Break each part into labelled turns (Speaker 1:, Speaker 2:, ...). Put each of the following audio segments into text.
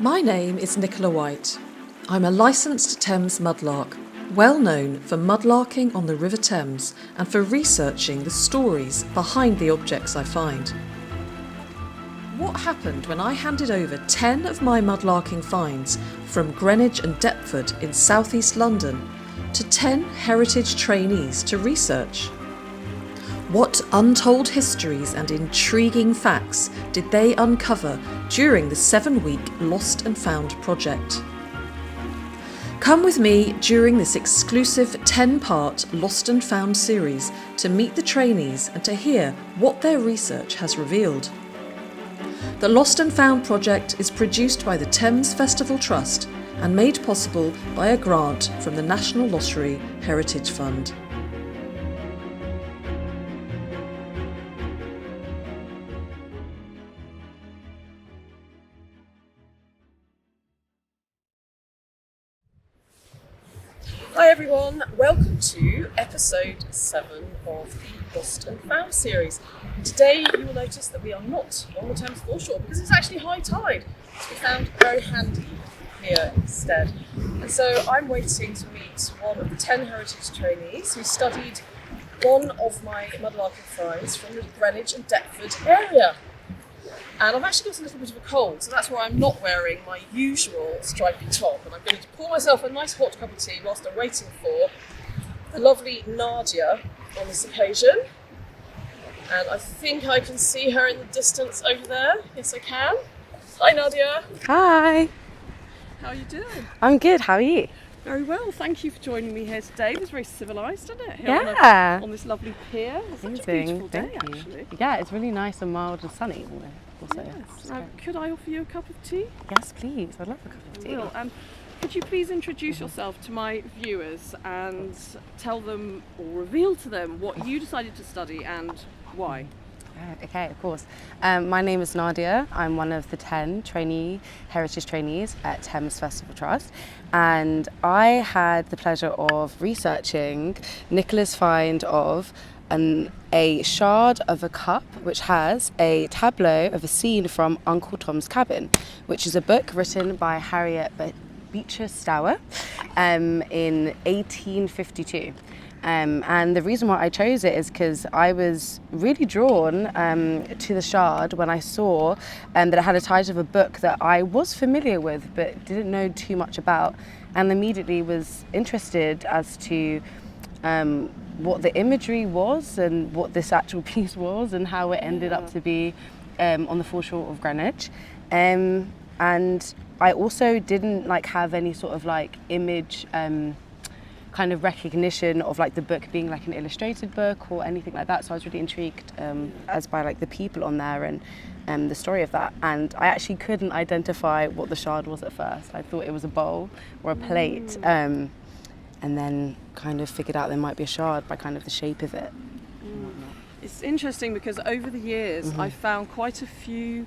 Speaker 1: My name is Nicola White. I'm a licensed Thames mudlark, well known for mudlarking on the River Thames and for researching the stories behind the objects I find. What happened when I handed over 10 of my mudlarking finds from Greenwich and Deptford in southeast London to 10 heritage trainees to research? What untold histories and intriguing facts did they uncover during the 7-week Lost and Found project? Come with me during this exclusive 10-part Lost and Found series to meet the trainees and to hear what their research has revealed. The Lost and Found project is produced by the Thames Festival Trust and made possible by a grant from the National Lottery Heritage Fund.
Speaker 2: Hi everyone, welcome to episode 7 of the Lost and Found series. Today you will notice that we are not on the Thames foreshore because it's actually high tide. So we found very handy here instead. And so I'm waiting to meet one of the 10 heritage trainees who studied one of my mudlarking finds from the Greenwich and Deptford area. And I've actually got a little bit of a cold, so that's why I'm not wearing my usual stripy top. And I'm going to pour myself a nice hot cup of tea whilst I'm waiting for the lovely Nardia on this occasion. And I think I can see her in the distance over there. Yes, I can. Hi, Nardia.
Speaker 3: Hi.
Speaker 2: How are you doing?
Speaker 3: I'm good. How are you?
Speaker 2: Very well. Thank you for joining me here today. It was very civilised, isn't it? Here
Speaker 3: Yeah.
Speaker 2: on this lovely pier. It's such a
Speaker 3: Amazing.
Speaker 2: beautiful day,
Speaker 3: Thank you.
Speaker 2: actually.
Speaker 3: Yeah, it's really nice and mild and sunny. Also.
Speaker 2: Yes.
Speaker 3: It's
Speaker 2: Now,
Speaker 3: great.
Speaker 2: could I offer you a cup of tea?
Speaker 3: Yes, please. I'd love a cup of
Speaker 2: I
Speaker 3: tea.
Speaker 2: will. Could you please introduce yourself to my viewers and tell them or reveal to them what you decided to study and why?
Speaker 3: Okay, of course. My name is Nardia. I'm one of the 10 heritage trainees at Thames Festival Trust, and I had the pleasure of researching Nicola's find of a shard of a cup which has a tableau of a scene from Uncle Tom's Cabin, which is a book written by Harriet Beecher Stower in 1852. And the reason why I chose it is because I was really drawn to the shard when I saw that it had a title of a book that I was familiar with but didn't know too much about, and immediately was interested as to what the imagery was and what this actual piece was and how it ended up to be on the foreshore of Greenwich. And I also didn't have any sort of image kind of recognition of the book being an illustrated book or anything like that, so I was really intrigued as by the people on there and the story of that. And I actually couldn't identify what the shard was at first. I thought it was a bowl or a plate, and then kind of figured out there might be a shard by kind of the shape of it.
Speaker 2: It's interesting because over the years I found quite a few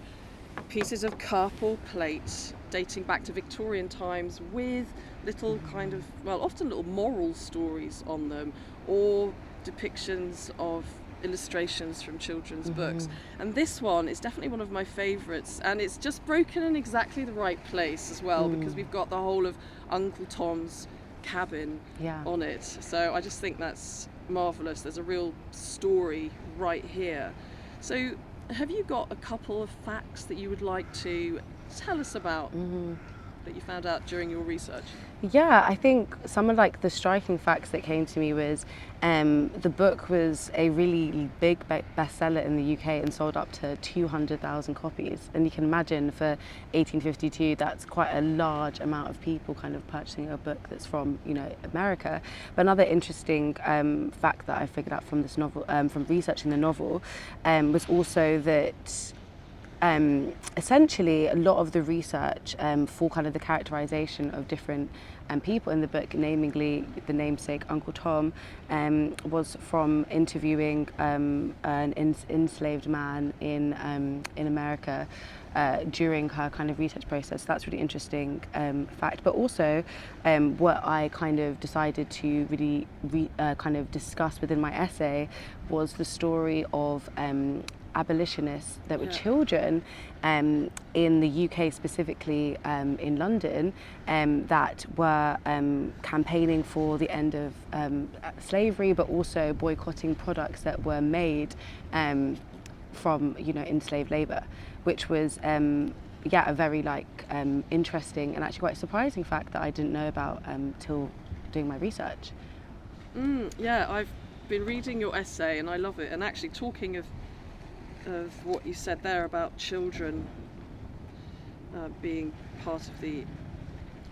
Speaker 2: pieces of cup or plate dating back to Victorian times with little kind of, often little moral stories on them or depictions of illustrations from children's books. And this one is definitely one of my favourites, and it's just broken in exactly the right place as well because we've got the whole of Uncle Tom's Cabin on it. So I just think that's marvellous. There's a real story right here. So have you got a couple of facts that you would like to tell us about that you found out during your research?
Speaker 3: Yeah, I think some of the striking facts that came to me was the book was a really big bestseller in the UK and sold up to 200,000 copies. And you can imagine for 1852, that's quite a large amount of people kind of purchasing a book that's from, America. But another interesting fact that I figured out from this novel, from researching the novel, was also that essentially a lot of the research for kind of the characterization of different people in the book, namely the namesake Uncle Tom, was from interviewing an enslaved man in America during her kind of research process. That's a really interesting fact. But also what I kind of decided to really kind of discuss within my essay was the story of abolitionists that were children in the UK, specifically in London, that were campaigning for the end of slavery, but also boycotting products that were made from enslaved labour, which was a very interesting and actually quite surprising fact that I didn't know about till doing my research.
Speaker 2: I've been reading your essay and I love it. And actually, talking of what you said there about children being part of the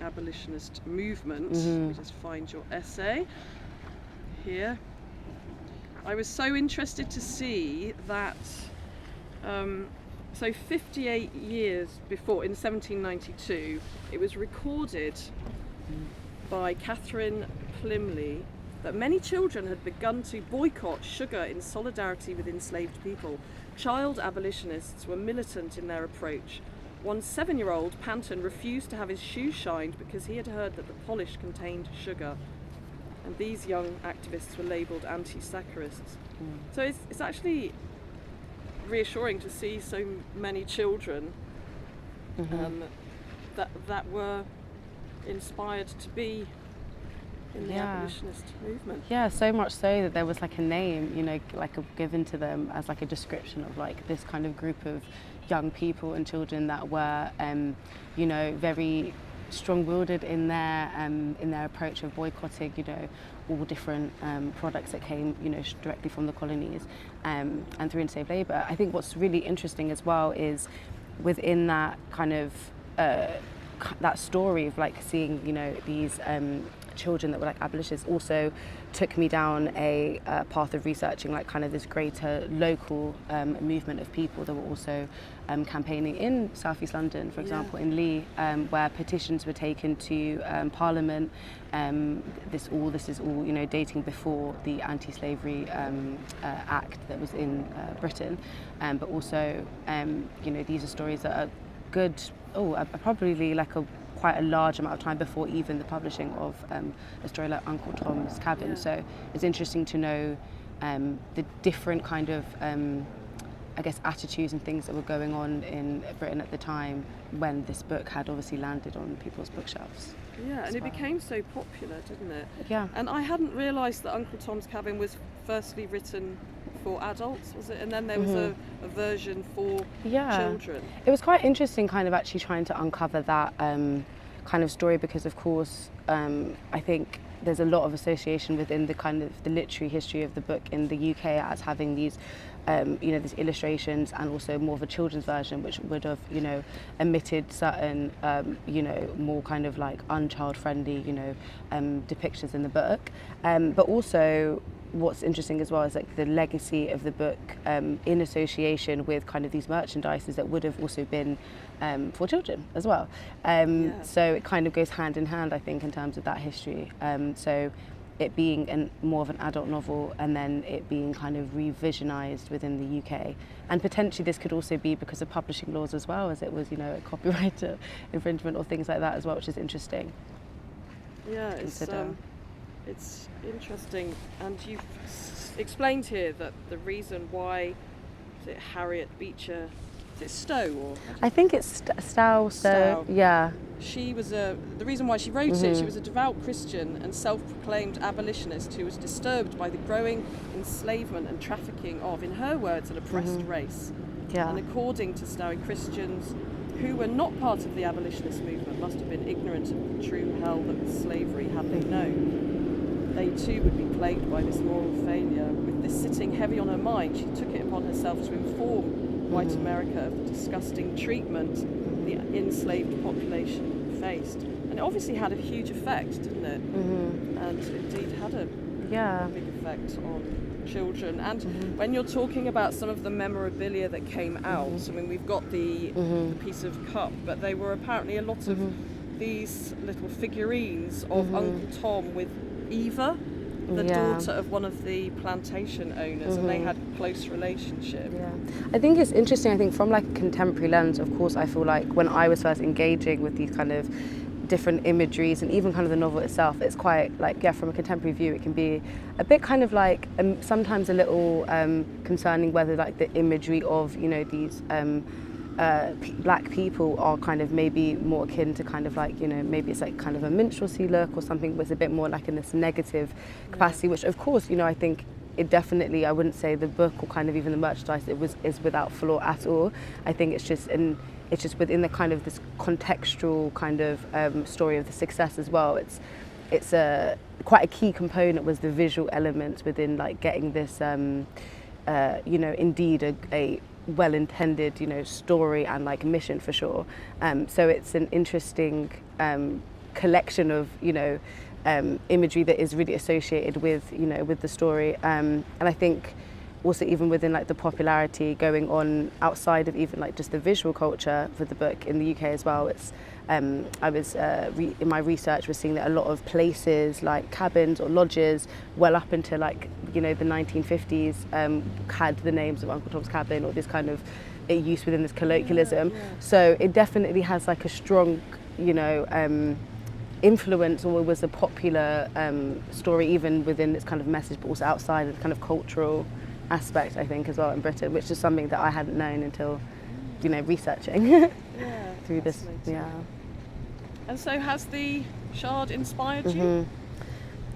Speaker 2: abolitionist movement, let me just find your essay here. I was so interested to see that. So 58 years before, in 1792, it was recorded by Catherine Plymley that many children had begun to boycott sugar in solidarity with enslaved people. Child abolitionists were militant in their approach. One 7-year-old, Panton, refused to have his shoes shined because he had heard that the polish contained sugar. And these young activists were labelled anti-saccarists. So it's actually reassuring to see so many children that were inspired to be in the abolitionist movement.
Speaker 3: Yeah, so much so that there was a name, given to them as a description of this kind of group of young people and children that were, very strong-willed in their approach of boycotting, all different products that came, directly from the colonies and through enslaved labour. I think what's really interesting as well is within that kind of that story of seeing, these children that were abolitionists also took me down a path of researching this greater local movement of people that were also campaigning in South East London, for example, in Lee, where petitions were taken to Parliament. This is all dating before the Anti-Slavery Act that was in Britain, but also these are stories that are good. Probably quite a large amount of time before even the publishing of a story like Uncle Tom's Cabin. So it's interesting to know the different kind of attitudes and things that were going on in Britain at the time when this book had obviously landed on people's bookshelves.
Speaker 2: Yeah, and it became so popular, didn't it?
Speaker 3: Yeah.
Speaker 2: And I hadn't realised that Uncle Tom's Cabin was firstly written for adults, was it? And then there was a version for children.
Speaker 3: It was quite interesting kind of actually trying to uncover that kind of story because, of course, I think there's a lot of association within the kind of the literary history of the book in the UK as having these these illustrations and also more of a children's version which would have omitted certain more kind of unchild friendly depictions in the book, but also what's interesting as well is the legacy of the book in association with kind of these merchandises that would have also been for children as well. So it kind of goes hand in hand, I think, in terms of that history. So it being more of an adult novel and then it being kind of revisionised within the UK. And potentially this could also be because of publishing laws as well, as it was, a copyright infringement or things like that as well, which is interesting.
Speaker 2: Yeah, it's interesting. And you've explained here that the reason why, is it Harriet Beecher, is it Stowe? Or
Speaker 3: I think it's Stowe, yeah.
Speaker 2: She was the reason why she wrote it, she was a devout Christian and self-proclaimed abolitionist who was disturbed by the growing enslavement and trafficking of, in her words, an oppressed race.
Speaker 3: Yeah.
Speaker 2: And according to Stowe, Christians who were not part of the abolitionist movement must have been ignorant of the true hell that slavery had been known. They too would be plagued by this moral failure. With this sitting heavy on her mind, she took it upon herself to inform white America of the disgusting treatment the enslaved population faced. And it obviously had a huge effect, didn't it? And indeed had a big effect on children. And when you're talking about some of the memorabilia that came out, I mean, we've got the piece of cup, but they were apparently a lot of these little figurines of Uncle Tom with Eva, the daughter of one of the plantation owners, and they had a close relationship.
Speaker 3: Yeah, I think it's interesting. I think from a contemporary lens, of course, I feel like when I was first engaging with these kind of different imageries, and even kind of the novel itself, it's quite like, yeah, from a contemporary view, it can be a bit kind of like sometimes a little concerning whether like the imagery of, you know, these black people are kind of maybe more akin to kind of like, you know, maybe it's like kind of a minstrelsy look or something, was a bit more like in this negative capacity, which of course, you know, I think it definitely, I wouldn't say the book or kind of even the merchandise is without flaw at all. I think it's just within the kind of this contextual kind of story of the success as well. It's a quite a key component was the visual elements within like getting this you know, indeed a well-intended, you know, story and like mission for sure. So it's an interesting collection of, you know, imagery that is really associated with, you know, with the story. And I think also even within like the popularity going on outside of even like just the visual culture for the book in the UK as well. It's I was in my research was seeing that a lot of places like cabins or lodges well up into like, you know, the 1950s had the names of Uncle Tom's Cabin or this kind of use within this colloquialism. So it definitely has like a strong, you know, influence, or was a popular story even within its kind of message, but also outside of the kind of cultural aspect, I think, as well in Britain, which is something that I hadn't known until, you know, researching through this. Yeah.
Speaker 2: And so has the Shard inspired you?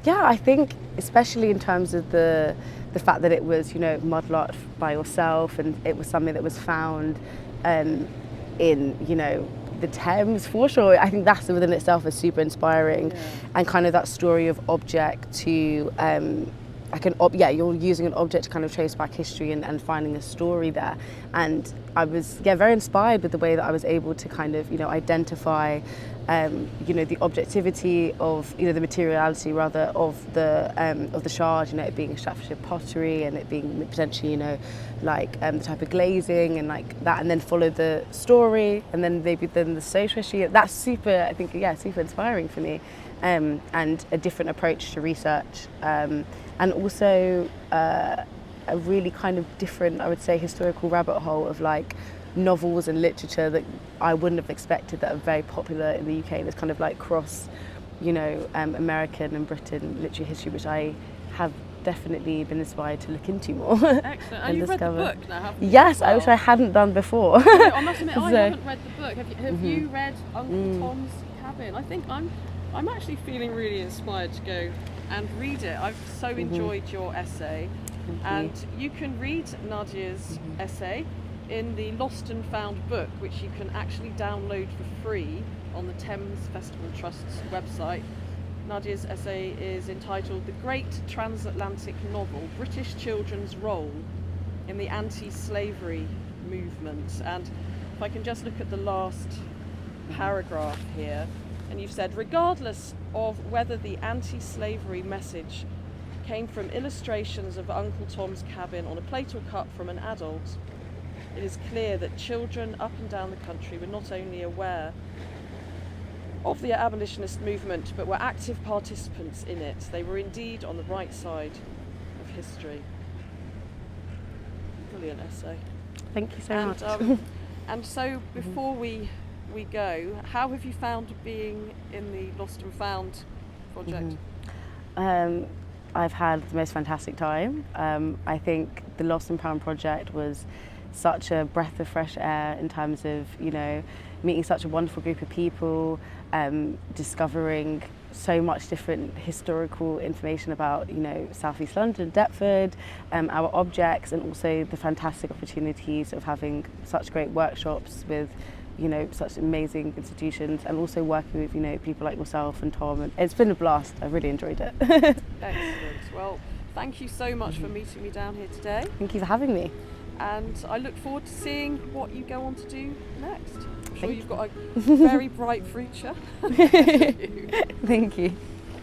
Speaker 3: Yeah, I think especially in terms of the fact that it was, you know, mudlarked by yourself, and it was something that was found in, you know, the Thames for sure. I think that's within itself is super inspiring, and kind of that story of object to you're using an object to kind of trace back history and finding a story there. And I was very inspired with the way that I was able to kind of, you know, identify you know, the objectivity of, you know, the materiality rather of the shard, you know, it being Staffordshire pottery and it being potentially, you know, like the type of glazing and like that, and then follow the story and then maybe then the social history. That's super, I think, super inspiring for me, and a different approach to research, and also a really kind of different, I would say, historical rabbit hole of like novels and literature that I wouldn't have expected that are very popular in the UK. This kind of like cross, you know, American and Britain literary history, which I have definitely been inspired to look into more.
Speaker 2: Excellent. And you've
Speaker 3: discover.
Speaker 2: Read the book now, haven't you?
Speaker 3: Yes,
Speaker 2: Well,
Speaker 3: which I hadn't done before.
Speaker 2: I must admit, I haven't read the book. Have you read Uncle Tom's Cabin? I think I'm actually feeling really inspired to go and read it. I've so enjoyed your essay. And you can read Nardia's essay in the Lost and Found book, which you can actually download for free on the Thames Festival Trust's website. Nardia's essay is entitled The Great Transatlantic Novel, British Children's Role in the Anti-Slavery Movement. And if I can just look at the last paragraph here, and you've said, regardless of whether the anti-slavery message came from illustrations of Uncle Tom's Cabin on a plate or cup from an adult, it is clear that children up and down the country were not only aware of the abolitionist movement, but were active participants in it. They were indeed on the right side of history. Brilliant essay.
Speaker 3: Thank you so much.
Speaker 2: And so before we go, how have you found being in the Lost and Found project?
Speaker 3: I've had the most fantastic time. I think the Lost and Found project was such a breath of fresh air in terms of, you know, meeting such a wonderful group of people, discovering so much different historical information about, you know, South East London, Deptford, our objects, and also the fantastic opportunities of having such great workshops with, you know, such amazing institutions, and also working with, you know, people like yourself and Tom. And it's been a blast. I really enjoyed it.
Speaker 2: Excellent. Well, thank you so much for meeting me down here today.
Speaker 3: Thank you for having me.
Speaker 2: And I look forward to seeing what you go on to do next. I'm sure you've got a very bright future.
Speaker 3: Thank you.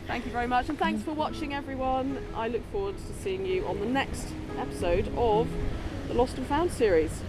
Speaker 2: Thank you very much, and thanks for watching, everyone. I look forward to seeing you on the next episode of the Lost and Found series.